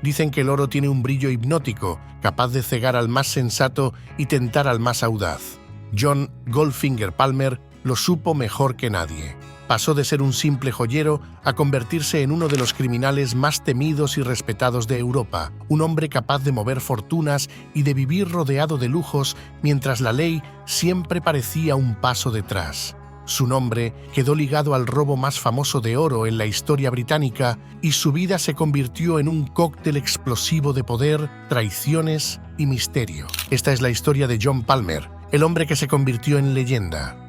Dicen que el oro tiene un brillo hipnótico, capaz de cegar al más sensato y tentar al más audaz. John Goldfinger Palmer lo supo mejor que nadie. Pasó de ser un simple joyero a convertirse en uno de los criminales más temidos y respetados de Europa, un hombre capaz de mover fortunas y de vivir rodeado de lujos mientras la ley siempre parecía un paso detrás. Su nombre quedó ligado al robo más famoso de oro en la historia británica y su vida se convirtió en un cóctel explosivo de poder, traiciones y misterio. Esta es la historia de John Palmer, el hombre que se convirtió en leyenda.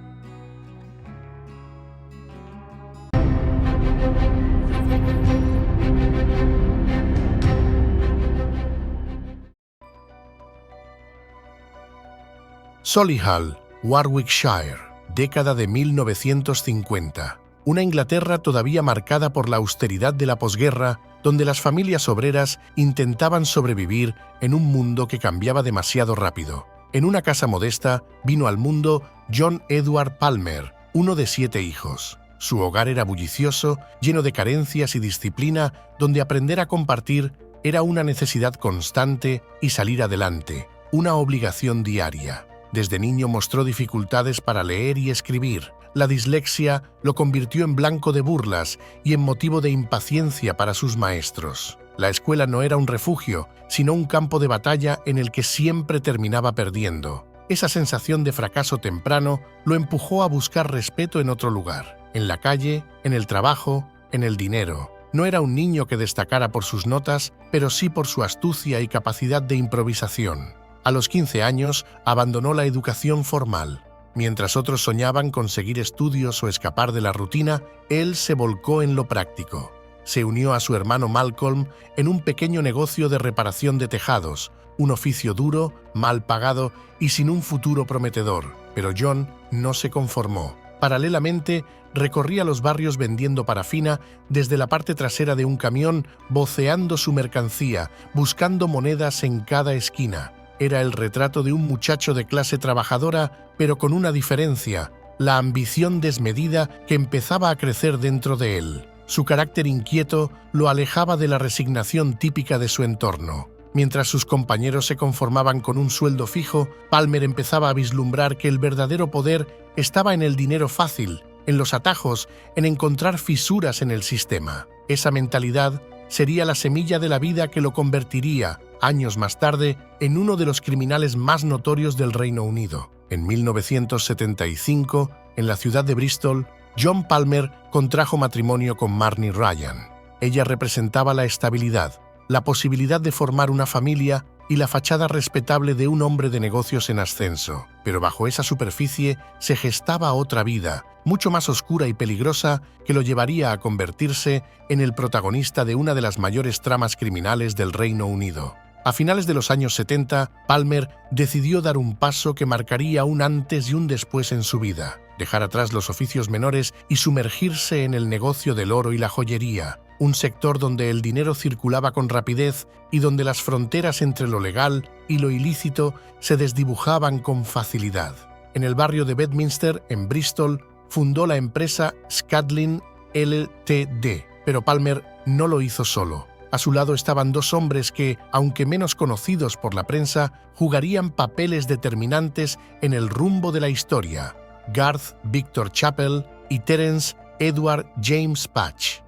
Solihull, Warwickshire, década de 1950. Una Inglaterra todavía marcada por la austeridad de la posguerra, donde las familias obreras intentaban sobrevivir en un mundo que cambiaba demasiado rápido. En una casa modesta vino al mundo John Edward Palmer, uno de 7 hijos. Su hogar era bullicioso, lleno de carencias y disciplina, donde aprender a compartir era una necesidad constante y salir adelante, una obligación diaria. Desde niño mostró dificultades para leer y escribir. La dislexia lo convirtió en blanco de burlas y en motivo de impaciencia para sus maestros. La escuela no era un refugio, sino un campo de batalla en el que siempre terminaba perdiendo. Esa sensación de fracaso temprano lo empujó a buscar respeto en otro lugar, en la calle, en el trabajo, en el dinero. No era un niño que destacara por sus notas, pero sí por su astucia y capacidad de improvisación. A los 15 años abandonó la educación formal. Mientras otros soñaban con seguir estudios o escapar de la rutina, él se volcó en lo práctico. Se unió a su hermano Malcolm en un pequeño negocio de reparación de tejados, un oficio duro, mal pagado y sin un futuro prometedor. Pero John no se conformó. Paralelamente, recorría los barrios vendiendo parafina desde la parte trasera de un camión, voceando su mercancía, buscando monedas en cada esquina. Era el retrato de un muchacho de clase trabajadora, pero con una diferencia: la ambición desmedida que empezaba a crecer dentro de él. Su carácter inquieto lo alejaba de la resignación típica de su entorno. Mientras sus compañeros se conformaban con un sueldo fijo, Palmer empezaba a vislumbrar que el verdadero poder estaba en el dinero fácil, en los atajos, en encontrar fisuras en el sistema. Esa mentalidad sería la semilla de la vida que lo convertiría, años más tarde, en uno de los criminales más notorios del Reino Unido. En 1975, en la ciudad de Bristol, John Palmer contrajo matrimonio con Marnie Ryan. Ella representaba la estabilidad, la posibilidad de formar una familia y la fachada respetable de un hombre de negocios en ascenso. Pero bajo esa superficie se gestaba otra vida, mucho más oscura y peligrosa, que lo llevaría a convertirse en el protagonista de una de las mayores tramas criminales del Reino Unido. A finales de los años 70, Palmer decidió dar un paso que marcaría un antes y un después en su vida: dejar atrás los oficios menores y sumergirse en el negocio del oro y la joyería, un sector donde el dinero circulaba con rapidez y donde las fronteras entre lo legal y lo ilícito se desdibujaban con facilidad. En el barrio de Bedminster, en Bristol, fundó la empresa Scadlin Ltd., pero Palmer no lo hizo solo. A su lado estaban 2 hombres que, aunque menos conocidos por la prensa, jugarían papeles determinantes en el rumbo de la historia: Garth Victor Chappell y Terence Edward James Patch.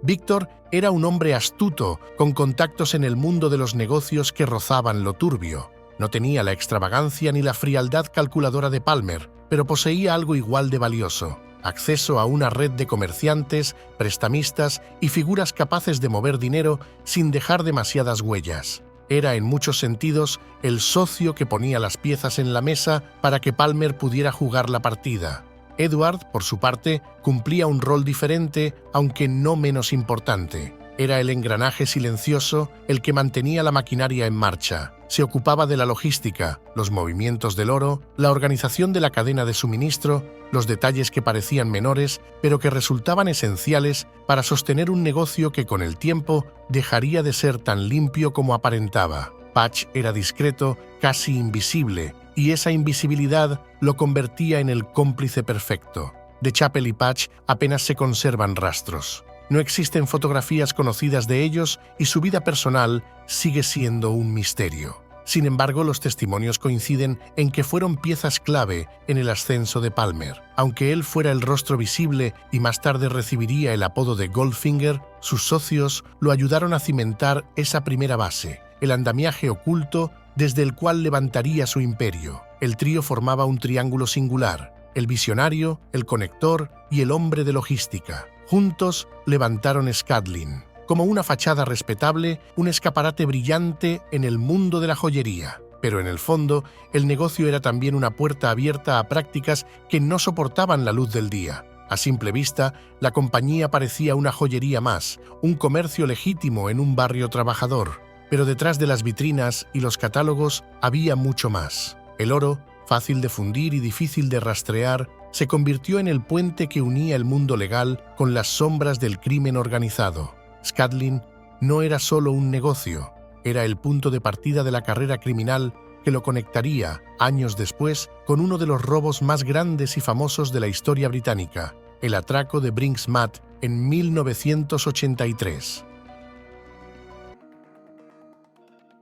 Victor era un hombre astuto, con contactos en el mundo de los negocios que rozaban lo turbio. No tenía la extravagancia ni la frialdad calculadora de Palmer, pero poseía algo igual de valioso: acceso a una red de comerciantes, prestamistas y figuras capaces de mover dinero sin dejar demasiadas huellas. Era en muchos sentidos el socio que ponía las piezas en la mesa para que Palmer pudiera jugar la partida. Edward, por su parte, cumplía un rol diferente, aunque no menos importante. Era el engranaje silencioso, el que mantenía la maquinaria en marcha. Se ocupaba de la logística, los movimientos del oro, la organización de la cadena de suministro, los detalles que parecían menores, pero que resultaban esenciales para sostener un negocio que con el tiempo dejaría de ser tan limpio como aparentaba. Patch era discreto, casi invisible, y esa invisibilidad lo convertía en el cómplice perfecto. De Chappell y Patch apenas se conservan rastros. No existen fotografías conocidas de ellos y su vida personal sigue siendo un misterio. Sin embargo, los testimonios coinciden en que fueron piezas clave en el ascenso de Palmer. Aunque él fuera el rostro visible y más tarde recibiría el apodo de Goldfinger, sus socios lo ayudaron a cimentar esa primera base, el andamiaje oculto desde el cual levantaría su imperio. El trío formaba un triángulo singular: el visionario, el conector y el hombre de logística. Juntos levantaron Skadlin como una fachada respetable, un escaparate brillante en el mundo de la joyería. Pero en el fondo, el negocio era también una puerta abierta a prácticas que no soportaban la luz del día. A simple vista, la compañía parecía una joyería más, un comercio legítimo en un barrio trabajador. Pero detrás de las vitrinas y los catálogos había mucho más. El oro, fácil de fundir y difícil de rastrear, se convirtió en el puente que unía el mundo legal con las sombras del crimen organizado. Skadlin no era solo un negocio, era el punto de partida de la carrera criminal que lo conectaría, años después, con uno de los robos más grandes y famosos de la historia británica, el atraco de Brink's-Mat en 1983.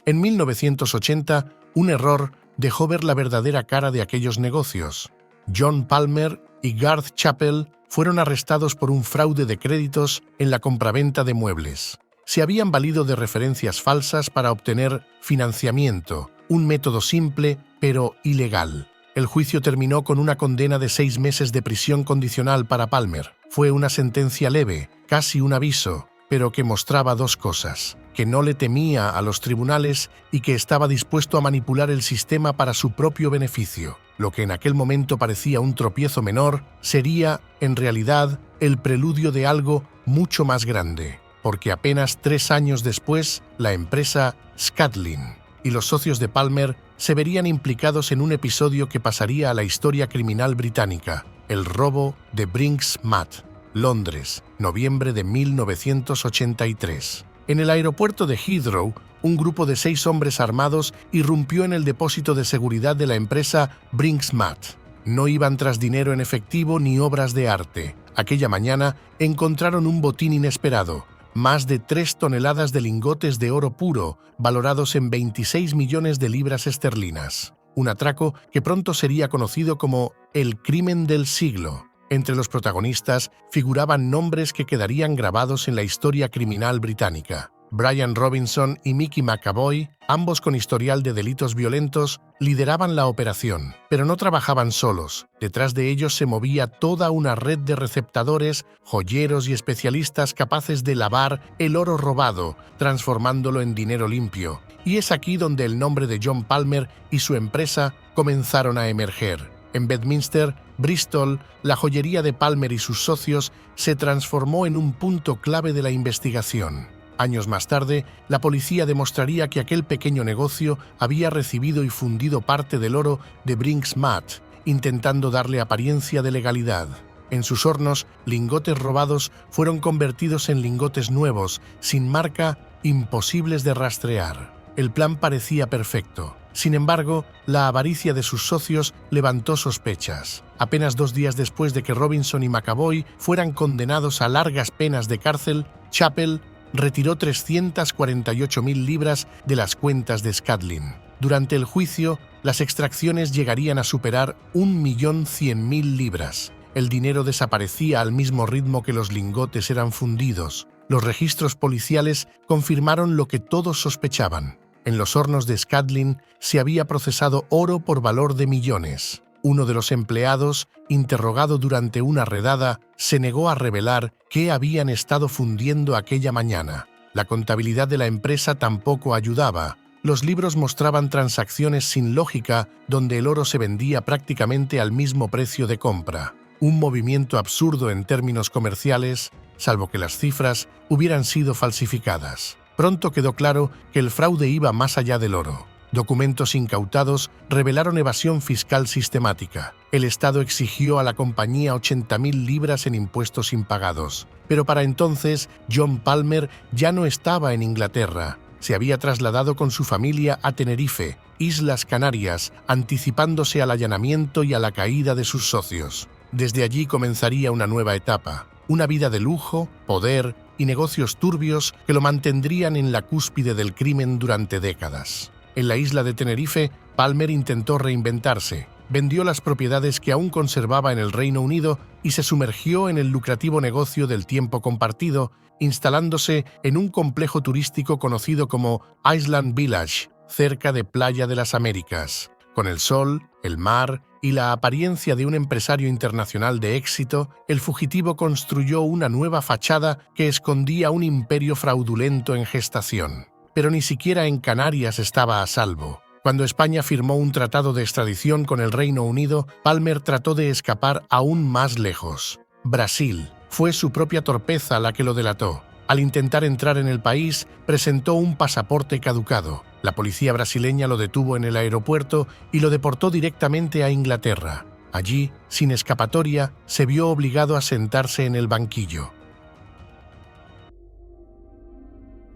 En 1980, un error dejó ver la verdadera cara de aquellos negocios. John Palmer y Garth Chappell fueron arrestados por un fraude de créditos en la compraventa de muebles. Se habían valido de referencias falsas para obtener financiamiento, un método simple pero ilegal. El juicio terminó con una condena de 6 meses de prisión condicional para Palmer. Fue una sentencia leve, casi un aviso, pero que mostraba dos cosas: que no le temía a los tribunales y que estaba dispuesto a manipular el sistema para su propio beneficio. Lo que en aquel momento parecía un tropiezo menor sería, en realidad, el preludio de algo mucho más grande, porque apenas 3 años después, la empresa Skadlin y los socios de Palmer se verían implicados en un episodio que pasaría a la historia criminal británica: el robo de Brink's-Mat, Londres, noviembre de 1983. En el aeropuerto de Heathrow, un grupo de 6 hombres armados irrumpió en el depósito de seguridad de la empresa Brink's-Mat. No iban tras dinero en efectivo ni obras de arte. Aquella mañana encontraron un botín inesperado: más de 3 toneladas de lingotes de oro puro, valorados en 26 millones de libras esterlinas. Un atraco que pronto sería conocido como el crimen del siglo. Entre los protagonistas figuraban nombres que quedarían grabados en la historia criminal británica. Brian Robinson y Mickey McAvoy, ambos con historial de delitos violentos, lideraban la operación, pero no trabajaban solos. Detrás de ellos se movía toda una red de receptadores, joyeros y especialistas capaces de lavar el oro robado, transformándolo en dinero limpio. Y es aquí donde el nombre de John Palmer y su empresa comenzaron a emerger. En Bedminster, Bristol, la joyería de Palmer y sus socios se transformó en un punto clave de la investigación. Años más tarde, la policía demostraría que aquel pequeño negocio había recibido y fundido parte del oro de Brink's-Mat, intentando darle apariencia de legalidad. En sus hornos, lingotes robados fueron convertidos en lingotes nuevos, sin marca, imposibles de rastrear. El plan parecía perfecto. Sin embargo, la avaricia de sus socios levantó sospechas. Apenas 2 días después de que Robinson y McAvoy fueran condenados a largas penas de cárcel, Chappell retiró 348.000 libras de las cuentas de Skadlin. Durante el juicio, las extracciones llegarían a superar 1.100.000 libras. El dinero desaparecía al mismo ritmo que los lingotes eran fundidos. Los registros policiales confirmaron lo que todos sospechaban. En los hornos de Skadlin se había procesado oro por valor de millones. Uno de los empleados, interrogado durante una redada, se negó a revelar qué habían estado fundiendo aquella mañana. La contabilidad de la empresa tampoco ayudaba. Los libros mostraban transacciones sin lógica donde el oro se vendía prácticamente al mismo precio de compra. Un movimiento absurdo en términos comerciales, salvo que las cifras hubieran sido falsificadas. Pronto quedó claro que el fraude iba más allá del oro. Documentos incautados revelaron evasión fiscal sistemática. El Estado exigió a la compañía 80.000 libras en impuestos impagados. Pero para entonces, John Palmer ya no estaba en Inglaterra. Se había trasladado con su familia a Tenerife, Islas Canarias, anticipándose al allanamiento y a la caída de sus socios. Desde allí comenzaría una nueva etapa. una vida de lujo, poder y negocios turbios que lo mantendrían en la cúspide del crimen durante décadas. En la isla de Tenerife, Palmer intentó reinventarse, vendió las propiedades que aún conservaba en el Reino Unido y se sumergió en el lucrativo negocio del tiempo compartido, instalándose en un complejo turístico conocido como Island Village, cerca de Playa de las Américas. Con el sol, el mar y la apariencia de un empresario internacional de éxito, el fugitivo construyó una nueva fachada que escondía un imperio fraudulento en gestación. Pero ni siquiera en Canarias estaba a salvo. Cuando España firmó un tratado de extradición con el Reino Unido, Palmer trató de escapar aún más lejos. Brasil. Fue su propia torpeza la que lo delató. Al intentar entrar en el país, presentó un pasaporte caducado. La policía brasileña lo detuvo en el aeropuerto y lo deportó directamente a Inglaterra. Allí, sin escapatoria, se vio obligado a sentarse en el banquillo.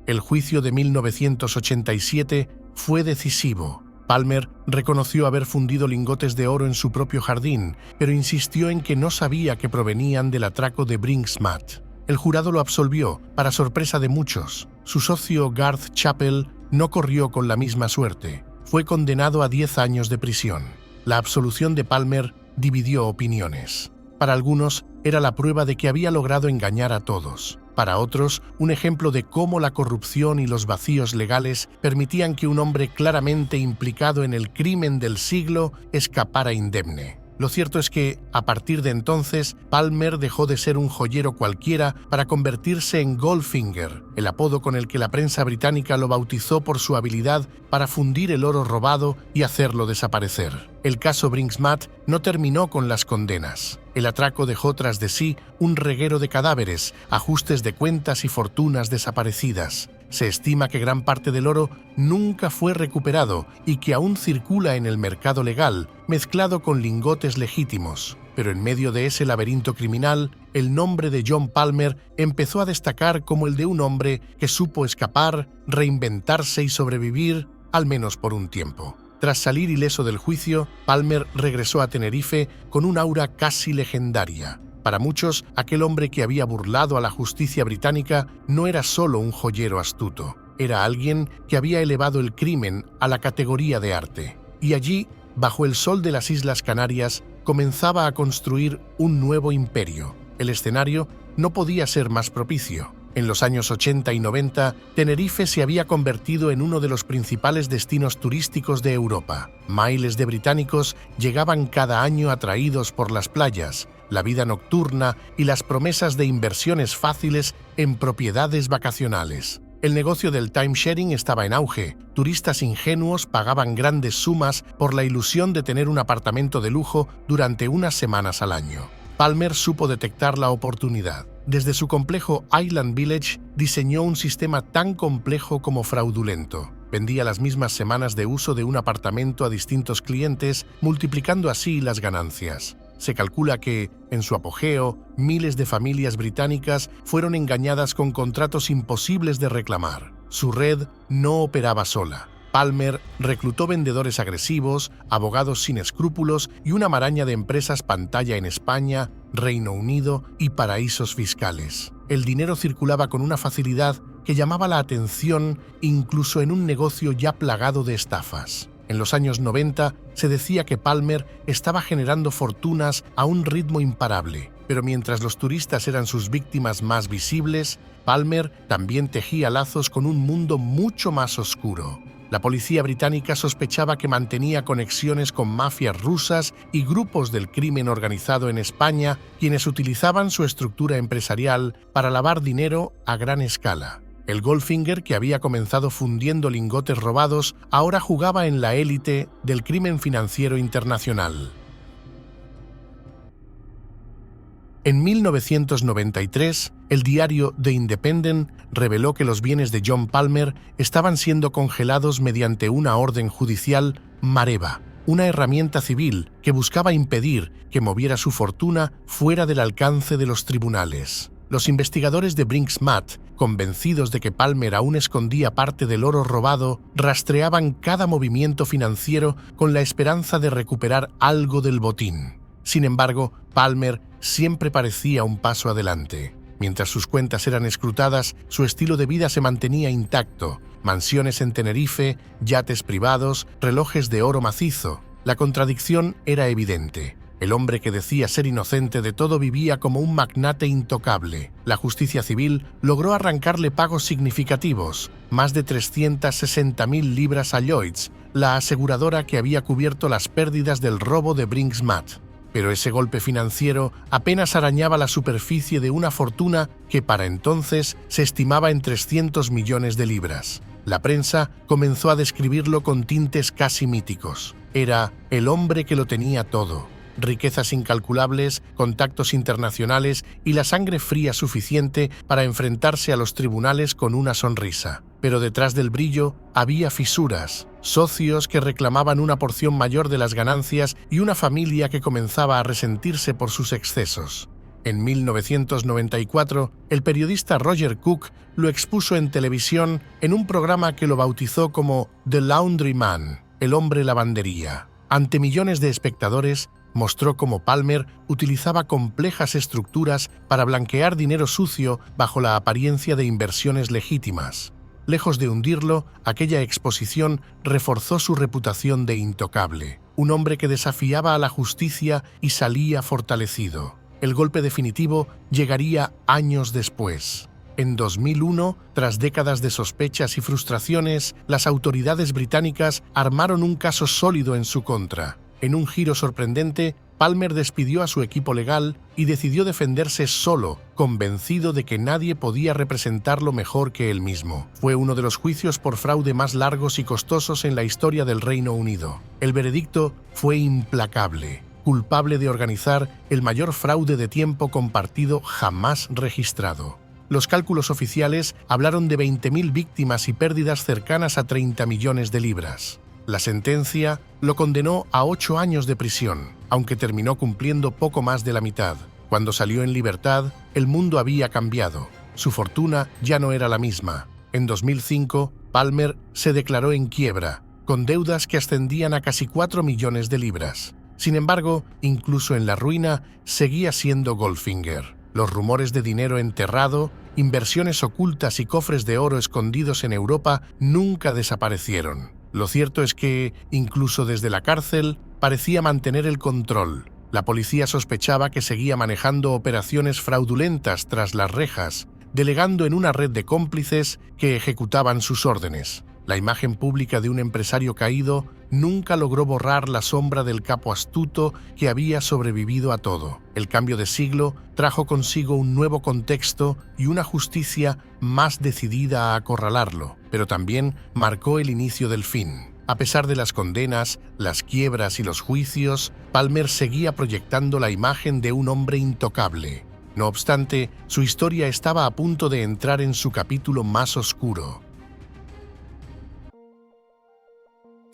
El juicio de 1987 fue decisivo. Palmer reconoció haber fundido lingotes de oro en su propio jardín, pero insistió en que no sabía que provenían del atraco de Brink's-Mat. El jurado lo absolvió, para sorpresa de muchos. Su socio Garth Chappell no corrió con la misma suerte. Fue condenado a 10 años de prisión. La absolución de Palmer dividió opiniones. Para algunos, era la prueba de que había logrado engañar a todos. Para otros, un ejemplo de cómo la corrupción y los vacíos legales permitían que un hombre claramente implicado en el crimen del siglo escapara indemne. Lo cierto es que, a partir de entonces, Palmer dejó de ser un joyero cualquiera para convertirse en Goldfinger, el apodo con el que la prensa británica lo bautizó por su habilidad para fundir el oro robado y hacerlo desaparecer. El caso Brink's-Mat no terminó con las condenas. El atraco dejó tras de sí un reguero de cadáveres, ajustes de cuentas y fortunas desaparecidas. Se estima que gran parte del oro nunca fue recuperado y que aún circula en el mercado legal, mezclado con lingotes legítimos. Pero en medio de ese laberinto criminal, el nombre de John Palmer empezó a destacar como el de un hombre que supo escapar, reinventarse y sobrevivir, al menos por un tiempo. Tras salir ileso del juicio, Palmer regresó a Tenerife con un aura casi legendaria. Para muchos, aquel hombre que había burlado a la justicia británica no era solo un joyero astuto, era alguien que había elevado el crimen a la categoría de arte. Y allí, bajo el sol de las Islas Canarias, comenzaba a construir un nuevo imperio. El escenario no podía ser más propicio. En los años 80 y 90, Tenerife se había convertido en uno de los principales destinos turísticos de Europa. Miles de británicos llegaban cada año atraídos por las playas, la vida nocturna y las promesas de inversiones fáciles en propiedades vacacionales. El negocio del timesharing estaba en auge. Turistas ingenuos pagaban grandes sumas por la ilusión de tener un apartamento de lujo durante unas semanas al año. Palmer supo detectar la oportunidad. Desde su complejo Island Village diseñó un sistema tan complejo como fraudulento. Vendía las mismas semanas de uso de un apartamento a distintos clientes, multiplicando así las ganancias. Se calcula que, en su apogeo, miles de familias británicas fueron engañadas con contratos imposibles de reclamar. Su red no operaba sola. Palmer reclutó vendedores agresivos, abogados sin escrúpulos y una maraña de empresas pantalla en España, Reino Unido y paraísos fiscales. El dinero circulaba con una facilidad que llamaba la atención incluso en un negocio ya plagado de estafas. En los años 90 se decía que Palmer estaba generando fortunas a un ritmo imparable, pero mientras los turistas eran sus víctimas más visibles, Palmer también tejía lazos con un mundo mucho más oscuro. La policía británica sospechaba que mantenía conexiones con mafias rusas y grupos del crimen organizado en España, quienes utilizaban su estructura empresarial para lavar dinero a gran escala. El Goldfinger, que había comenzado fundiendo lingotes robados, ahora jugaba en la élite del crimen financiero internacional. En 1993, el diario The Independent reveló que los bienes de John Palmer estaban siendo congelados mediante una orden judicial Mareva, una herramienta civil que buscaba impedir que moviera su fortuna fuera del alcance de los tribunales. Los investigadores de Brink's-Mat, convencidos de que Palmer aún escondía parte del oro robado, rastreaban cada movimiento financiero con la esperanza de recuperar algo del botín. Sin embargo, Palmer siempre parecía un paso adelante. Mientras sus cuentas eran escrutadas, su estilo de vida se mantenía intacto. Mansiones en Tenerife, yates privados, relojes de oro macizo. La contradicción era evidente. El hombre que decía ser inocente de todo vivía como un magnate intocable. La justicia civil logró arrancarle pagos significativos, más de 360.000 libras a Lloyds, la aseguradora que había cubierto las pérdidas del robo de Brink's-Mat. Pero ese golpe financiero apenas arañaba la superficie de una fortuna que para entonces se estimaba en 300 millones de libras. La prensa comenzó a describirlo con tintes casi míticos. Era el hombre que lo tenía todo. Riquezas incalculables, contactos internacionales y la sangre fría suficiente para enfrentarse a los tribunales con una sonrisa. Pero detrás del brillo había fisuras, socios que reclamaban una porción mayor de las ganancias y una familia que comenzaba a resentirse por sus excesos. En 1994, el periodista Roger Cook lo expuso en televisión en un programa que lo bautizó como The Laundryman, el hombre lavandería. Ante millones de espectadores, mostró cómo Palmer utilizaba complejas estructuras para blanquear dinero sucio bajo la apariencia de inversiones legítimas. Lejos de hundirlo, aquella exposición reforzó su reputación de intocable, un hombre que desafiaba a la justicia y salía fortalecido. El golpe definitivo llegaría años después. En 2001, tras décadas de sospechas y frustraciones, las autoridades británicas armaron un caso sólido en su contra. En un giro sorprendente, Palmer despidió a su equipo legal y decidió defenderse solo, convencido de que nadie podía representarlo mejor que él mismo. Fue uno de los juicios por fraude más largos y costosos en la historia del Reino Unido. El veredicto fue implacable, culpable de organizar el mayor fraude de tiempo compartido jamás registrado. Los cálculos oficiales hablaron de 20.000 víctimas y pérdidas cercanas a 30 millones de libras. La sentencia lo condenó a 8 años de prisión, aunque terminó cumpliendo poco más de la mitad. Cuando salió en libertad, el mundo había cambiado. Su fortuna ya no era la misma. En 2005, Palmer se declaró en quiebra, con deudas que ascendían a casi 4 millones de libras. Sin embargo, incluso en la ruina, seguía siendo Goldfinger. Los rumores de dinero enterrado, inversiones ocultas y cofres de oro escondidos en Europa nunca desaparecieron. Lo cierto es que, incluso desde la cárcel, parecía mantener el control. La policía sospechaba que seguía manejando operaciones fraudulentas tras las rejas, delegando en una red de cómplices que ejecutaban sus órdenes. La imagen pública de un empresario caído nunca logró borrar la sombra del capo astuto que había sobrevivido a todo. El cambio de siglo trajo consigo un nuevo contexto y una justicia más decidida a acorralarlo, pero también marcó el inicio del fin. A pesar de las condenas, las quiebras y los juicios, Palmer seguía proyectando la imagen de un hombre intocable. No obstante, su historia estaba a punto de entrar en su capítulo más oscuro.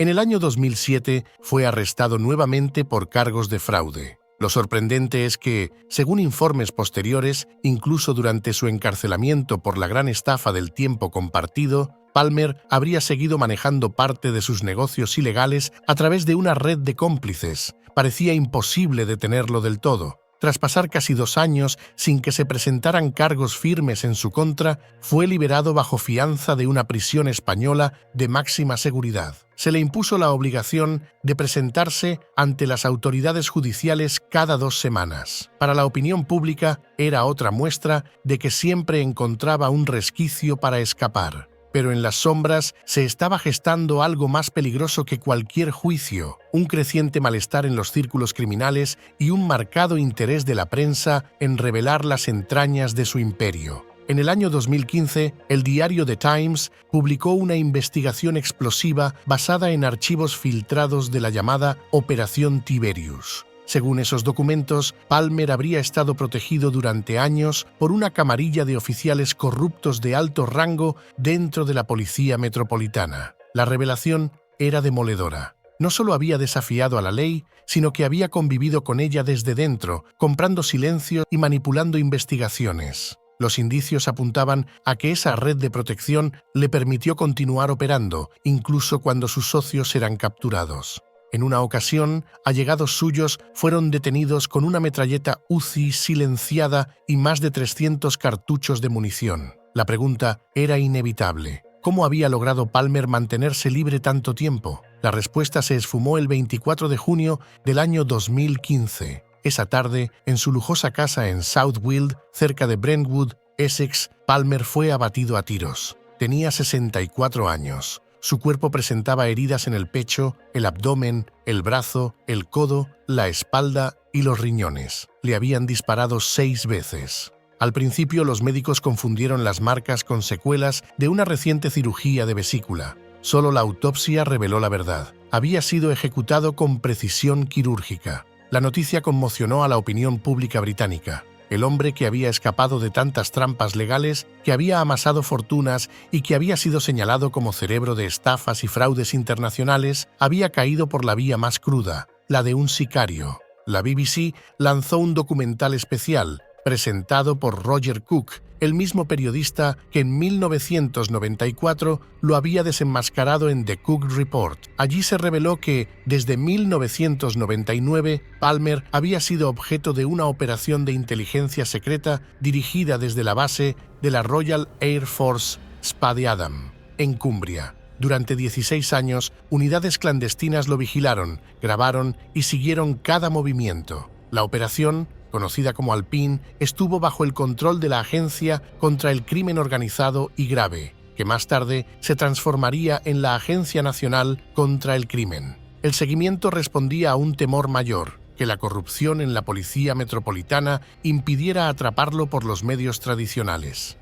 En el año 2007 fue arrestado nuevamente por cargos de fraude. Lo sorprendente es que, según informes posteriores, incluso durante su encarcelamiento por la gran estafa del tiempo compartido, Palmer habría seguido manejando parte de sus negocios ilegales a través de una red de cómplices. Parecía imposible detenerlo del todo. Tras pasar casi 2 años sin que se presentaran cargos firmes en su contra, fue liberado bajo fianza de una prisión española de máxima seguridad. Se le impuso la obligación de presentarse ante las autoridades judiciales cada 2 semanas. Para la opinión pública era otra muestra de que siempre encontraba un resquicio para escapar. Pero en las sombras se estaba gestando algo más peligroso que cualquier juicio, un creciente malestar en los círculos criminales y un marcado interés de la prensa en revelar las entrañas de su imperio. En el año 2015, el diario The Times publicó una investigación explosiva basada en archivos filtrados de la llamada Operación Tiberius. Según esos documentos, Palmer habría estado protegido durante años por una camarilla de oficiales corruptos de alto rango dentro de la Policía Metropolitana. La revelación era demoledora. No solo había desafiado a la ley, sino que había convivido con ella desde dentro, comprando silencio y manipulando investigaciones. Los indicios apuntaban a que esa red de protección le permitió continuar operando, incluso cuando sus socios eran capturados. En una ocasión, allegados suyos fueron detenidos con una metralleta Uzi silenciada y más de 300 cartuchos de munición. La pregunta era inevitable. ¿Cómo había logrado Palmer mantenerse libre tanto tiempo? La respuesta se esfumó el 24 de junio del año 2015. Esa tarde, en su lujosa casa en South Weald, cerca de Brentwood, Essex, Palmer fue abatido a tiros. Tenía 64 años. Su cuerpo presentaba heridas en el pecho, el abdomen, el brazo, el codo, la espalda y los riñones. Le habían disparado 6 veces. Al principio, los médicos confundieron las marcas con secuelas de una reciente cirugía de vesícula. Solo la autopsia reveló la verdad. Había sido ejecutado con precisión quirúrgica. La noticia conmocionó a la opinión pública británica. El hombre que había escapado de tantas trampas legales, que había amasado fortunas y que había sido señalado como cerebro de estafas y fraudes internacionales, había caído por la vía más cruda, la de un sicario. La BBC lanzó un documental especial, presentado por Roger Cook, el mismo periodista que en 1994 lo había desenmascarado en The Cook Report. Allí se reveló que, desde 1999, Palmer había sido objeto de una operación de inteligencia secreta dirigida desde la base de la Royal Air Force Spade-Adam, en Cumbria. Durante 16 años, unidades clandestinas lo vigilaron, grabaron y siguieron cada movimiento. La operación, conocida como Alpine, estuvo bajo el control de la Agencia contra el Crimen Organizado y Grave, que más tarde se transformaría en la Agencia Nacional contra el Crimen. El seguimiento respondía a un temor mayor, que la corrupción en la Policía Metropolitana impidiera atraparlo por los medios tradicionales.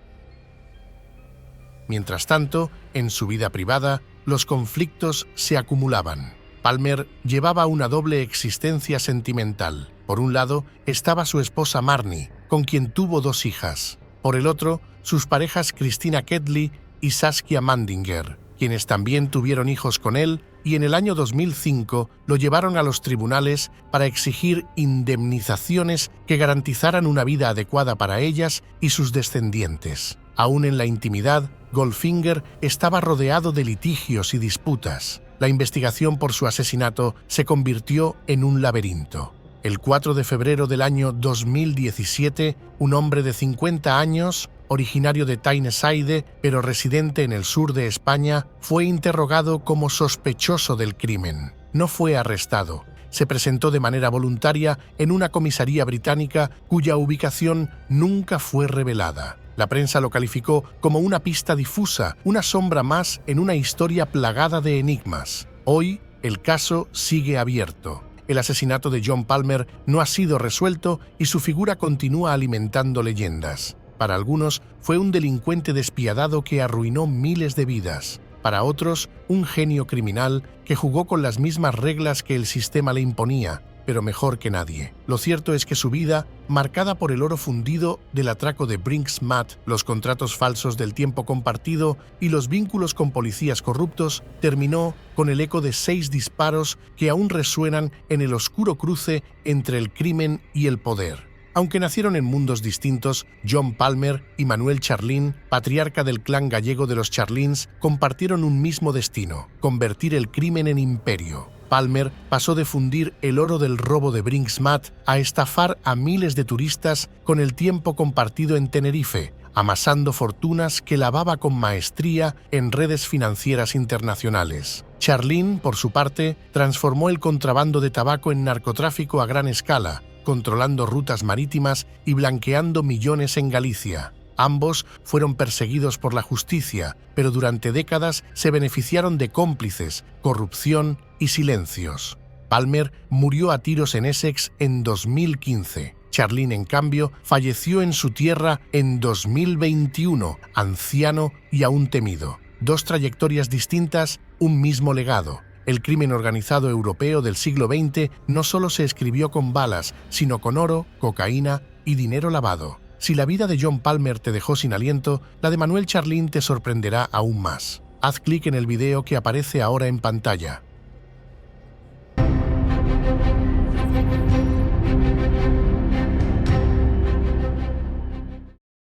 Mientras tanto, en su vida privada, los conflictos se acumulaban. Palmer llevaba una doble existencia sentimental. Por un lado, estaba su esposa Marnie, con quien tuvo 2 hijas. Por el otro, sus parejas Christina Ketley y Saskia Mandinger, quienes también tuvieron hijos con él y en el año 2005 lo llevaron a los tribunales para exigir indemnizaciones que garantizaran una vida adecuada para ellas y sus descendientes. Aún en la intimidad, Goldfinger estaba rodeado de litigios y disputas. La investigación por su asesinato se convirtió en un laberinto. El 4 de febrero del año 2017, un hombre de 50 años, originario de Tyneside, pero residente en el sur de España, fue interrogado como sospechoso del crimen. No fue arrestado. Se presentó de manera voluntaria en una comisaría británica cuya ubicación nunca fue revelada. La prensa lo calificó como una pista difusa, una sombra más en una historia plagada de enigmas. Hoy, el caso sigue abierto. El asesinato de John Palmer no ha sido resuelto y su figura continúa alimentando leyendas. Para algunos, fue un delincuente despiadado que arruinó miles de vidas. Para otros, un genio criminal que jugó con las mismas reglas que el sistema le imponía, pero mejor que nadie. Lo cierto es que su vida, marcada por el oro fundido del atraco de Brink's-Mat, los contratos falsos del tiempo compartido y los vínculos con policías corruptos, terminó con el eco de 6 disparos que aún resuenan en el oscuro cruce entre el crimen y el poder. Aunque nacieron en mundos distintos, John Palmer y Manuel Charlín, patriarca del clan gallego de los Charlins, compartieron un mismo destino: convertir el crimen en imperio. Palmer pasó de fundir el oro del robo de Brink's-Mat a estafar a miles de turistas con el tiempo compartido en Tenerife, amasando fortunas que lavaba con maestría en redes financieras internacionales. Charlín, por su parte, transformó el contrabando de tabaco en narcotráfico a gran escala, controlando rutas marítimas y blanqueando millones en Galicia. Ambos fueron perseguidos por la justicia, pero durante décadas se beneficiaron de cómplices, corrupción y silencios. Palmer murió a tiros en Essex en 2015. Charlín, en cambio, falleció en su tierra en 2021, anciano y aún temido. 2 trayectorias distintas, un mismo legado. El crimen organizado europeo del siglo XX no solo se escribió con balas, sino con oro, cocaína y dinero lavado. Si la vida de John Palmer te dejó sin aliento, la de Manuel Charlín te sorprenderá aún más. Haz clic en el video que aparece ahora en pantalla.